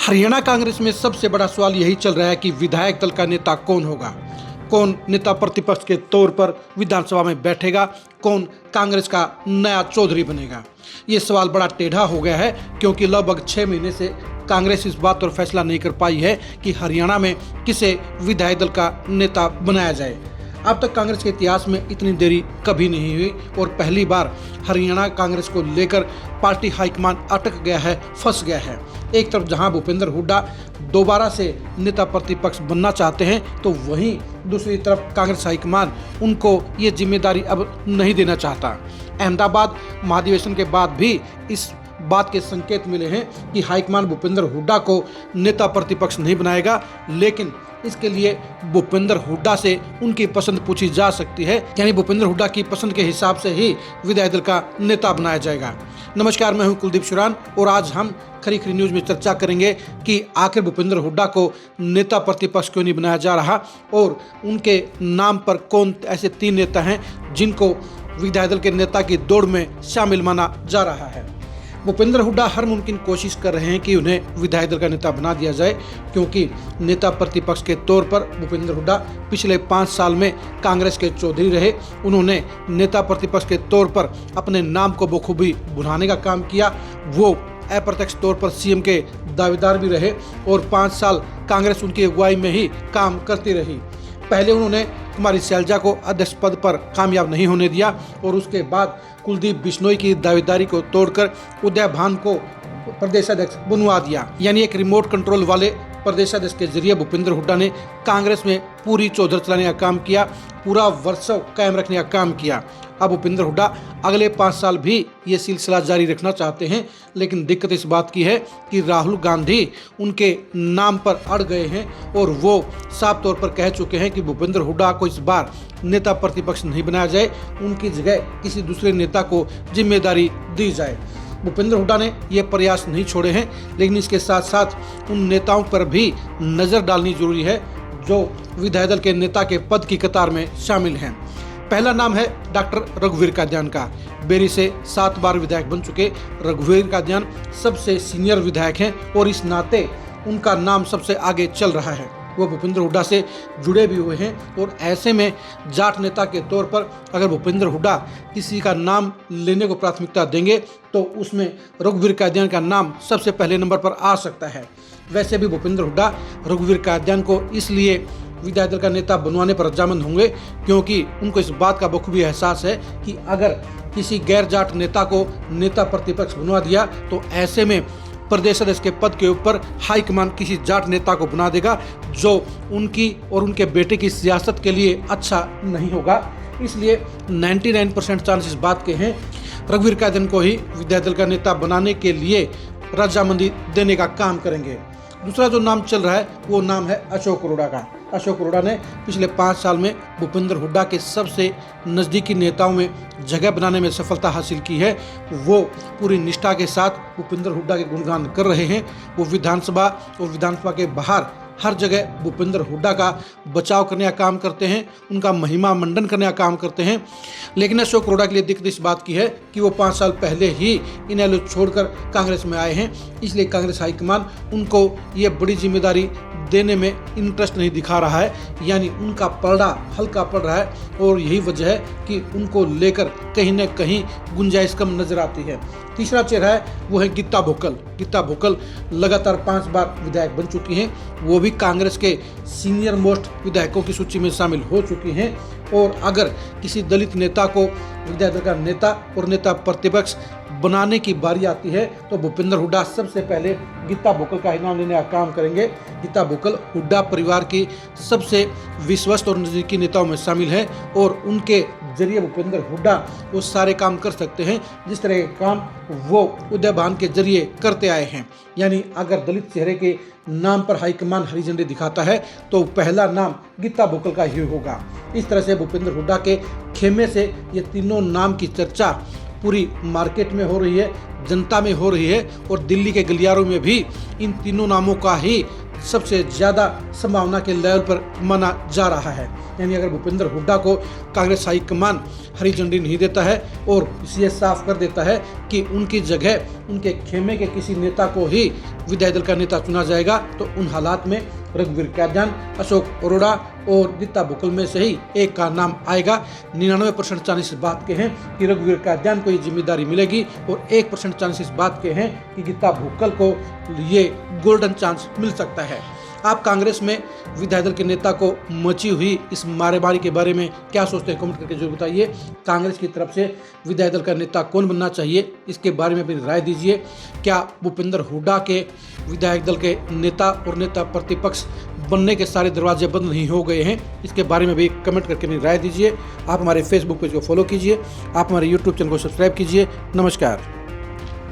हरियाणा कांग्रेस में सबसे बड़ा सवाल यही चल रहा है कि विधायक दल का नेता कौन होगा, कौन नेता प्रतिपक्ष के तौर पर विधानसभा में बैठेगा, कौन कांग्रेस का नया चौधरी बनेगा। ये सवाल बड़ा टेढ़ा हो गया है क्योंकि लगभग 6 महीने से कांग्रेस इस बात पर फैसला नहीं कर पाई है कि हरियाणा में किसे विधायक दल का नेता बनाया जाए। अब तक कांग्रेस के इतिहास में इतनी देरी कभी नहीं हुई और पहली बार हरियाणा कांग्रेस को लेकर पार्टी हाईकमान अटक गया है, फंस गया है। एक तरफ जहां भूपेंद्र हुड्डा दोबारा से नेता प्रतिपक्ष बनना चाहते हैं तो वहीं दूसरी तरफ कांग्रेस हाईकमान उनको ये जिम्मेदारी अब नहीं देना चाहता। अहमदाबाद महाधिवेशन के बाद भी इस बात के संकेत मिले हैं कि हाईकमान भूपेंद्र हुड्डा को नेता प्रतिपक्ष नहीं बनाएगा, लेकिन इसके लिए भूपेंद्र हुड्डा से उनकी पसंद पूछी जा सकती है, यानी भूपेंद्र हुड्डा की पसंद के हिसाब से ही विधायक दल का नेता बनाया जाएगा। नमस्कार, मैं हूं कुलदीप शुरान और आज हम खरी खरी न्यूज में चर्चा करेंगे कि आखिर भूपेंद्र हुड्डा को नेता प्रतिपक्ष क्यों नहीं बनाया जा रहा और उनके नाम पर कौन ऐसे 3 नेता हैं जिनको विधायक दल के नेता की दौड़ में शामिल माना जा रहा है। भूपेंद्र हुड्डा हर मुमकिन कोशिश कर रहे हैं कि उन्हें विधायक दल का नेता बना दिया जाए, क्योंकि नेता प्रतिपक्ष के तौर पर भूपेंद्र हुड्डा पिछले 5 साल में कांग्रेस के चौधरी रहे। उन्होंने नेता प्रतिपक्ष के तौर पर अपने नाम को बखूबी बुनाने का काम किया। वो अप्रत्यक्ष तौर पर सीएम के दावेदार भी रहे और 5 साल कांग्रेस उनकी अगुवाई में ही काम करती रही। पहले उन्होंने कुमारी सैलजा को अध्यक्ष पद पर कामयाब नहीं होने दिया और उसके बाद कुलदीप बिश्नोई की दावेदारी को तोड़कर उदय भान को प्रदेशाध्यक्ष बनवा दिया, यानी एक रिमोट कंट्रोल वाले प्रदेशाध्यक्ष के जरिए भूपेंद्र हुड्डा ने कांग्रेस में पूरी चौधर चलाने का काम किया, पूरा वर्चस्व कायम रखने का काम किया। अब भूपेंद्र हुड्डा अगले 5 साल भी ये सिलसिला जारी रखना चाहते हैं, लेकिन दिक्कत इस बात की है कि राहुल गांधी उनके नाम पर अड़ गए हैं और वो साफ तौर पर कह चुके हैं कि भूपेंद्र हुड्डा को इस बार नेता प्रतिपक्ष नहीं बनाया जाए, उनकी जगह किसी दूसरे नेता को जिम्मेदारी दी जाए। भूपेंद्र हुड्डा ने ये प्रयास नहीं छोड़े हैं, लेकिन इसके साथ साथ उन नेताओं पर भी नज़र डालनी जरूरी है जो विधायक दल के नेता के पद की कतार में शामिल हैं। पहला नाम है डॉक्टर रघुवीर कादियान का। बेरी से 7 बार विधायक बन चुके रघुवीर कादियान सबसे सीनियर विधायक हैं और इस नाते उनका नाम सबसे आगे चल रहा है। वो भूपेंद्र हुड्डा से जुड़े भी हुए हैं और ऐसे में जाट नेता के तौर पर अगर भूपेंद्र हुड्डा किसी का नाम लेने को प्राथमिकता देंगे तो उसमें रघुवीर कादियान का नाम सबसे पहले नंबर पर आ सकता है। वैसे भी भूपेंद्र हुड्डा रघुवीर कादियान को इसलिए विधायक दल का नेता बनवाने पर रजामंद होंगे क्योंकि उनको इस बात का बखूबी एहसास है कि अगर किसी गैर जाट नेता को नेता प्रतिपक्ष बनवा दिया तो ऐसे में प्रदेश अध्यक्ष के पद के ऊपर हाईकमान किसी जाट नेता को बना देगा जो उनकी और उनके बेटे की सियासत के लिए अच्छा नहीं होगा। इसलिए 99% चांस इस बात के हैं रघुवीर कादियान को ही विधायक दल का नेता बनाने के लिए रजामंदी देने का काम करेंगे। दूसरा जो नाम चल रहा है वो नाम है अशोक अरोड़ा का। अशोक अरोड़ा ने पिछले 5 साल में भूपेंद्र हुड्डा के सबसे नज़दीकी नेताओं में जगह बनाने में सफलता हासिल की है। वो पूरी निष्ठा के साथ भूपेंद्र हुड्डा के गुणगान कर रहे हैं। वो विधानसभा और विधानसभा के बाहर हर जगह भूपेंद्र हुड्डा का बचाव करने का काम करते हैं, उनका महिमा मंडन करने का काम करते हैं। लेकिन अशोक अरोड़ा के लिए दिक्कत इस बात की है कि वो 5 साल पहले ही इनेलो छोड़कर कांग्रेस में आए हैं, इसलिए कांग्रेस हाईकमान उनको ये बड़ी जिम्मेदारी देने में इंटरेस्ट नहीं दिखा रहा है, यानी उनका पलड़ा हल्का पड़ रहा है और यही वजह है कि उनको लेकर कहीं न कहीं गुंजाइश कम नजर आती है। तीसरा चेहरा है वो है गीता भोकल। गीता भोकल लगातार 5 बार विधायक बन चुकी हैं, वो भी कांग्रेस के सीनियर मोस्ट विधायकों की सूची में शामिल हो चुकी हैं और अगर किसी दलित नेता को विधायक दल का नेता और नेता प्रतिपक्ष बनाने की बारी आती है तो भूपेंद्र हुड्डा सबसे पहले गीता भोकल का नाम लेने का काम करेंगे। गीता भोकल हुड्डा परिवार की सबसे विश्वस्त और नज़दीकी नेताओं में शामिल है और उनके जरिए भूपेंद्र हुड्डा वो सारे काम कर सकते हैं जिस तरह के काम वो उदय भान के जरिए करते आए हैं। यानी अगर दलित चेहरे के नाम पर हाईकमान हरी झंडी दिखाता है तो पहला नाम गीता भोकल का ही होगा। इस तरह से भूपेंद्र हुड्डा के खेमे से ये तीनों नाम की चर्चा पूरी मार्केट में हो रही है, जनता में हो रही है और दिल्ली के गलियारों में भी इन तीनों नामों का ही सबसे ज़्यादा संभावना के लेवल पर माना जा रहा है। यानी अगर भूपेंद्र हुड्डा को कांग्रेस हाईकमान हरी झंडी नहीं देता है और ये साफ कर देता है कि उनकी जगह उनके खेमे के किसी नेता को ही विधायक दल का नेता चुना जाएगा, तो उन हालात में रघुवीर कादयान, अशोक अरोड़ा और गीता बुक्कल में से ही एक का नाम आएगा। 99% चांसेस इस बात के हैं कि रघुवीर कादयान को ये जिम्मेदारी मिलेगी और 1% चांसेस इस बात के हैं कि गीता बुक्कल को ये गोल्डन चांस मिल सकता है। आप कांग्रेस में विधायक दल के नेता को मची हुई इस मारेमारी के बारे में क्या सोचते हैं, कमेंट करके जरूर बताइए। कांग्रेस की तरफ से विधायक दल का नेता कौन बनना चाहिए, इसके बारे में अपनी राय दीजिए। क्या भूपेंद्र हुड्डा के विधायक दल के नेता और नेता प्रतिपक्ष बनने के सारे दरवाजे बंद नहीं हो गए हैं, इसके बारे में भी कमेंट करके अपनी राय दीजिए। आप हमारे फेसबुक पेज को फॉलो कीजिए, आप हमारे यूट्यूब चैनल को सब्सक्राइब कीजिए। नमस्कार।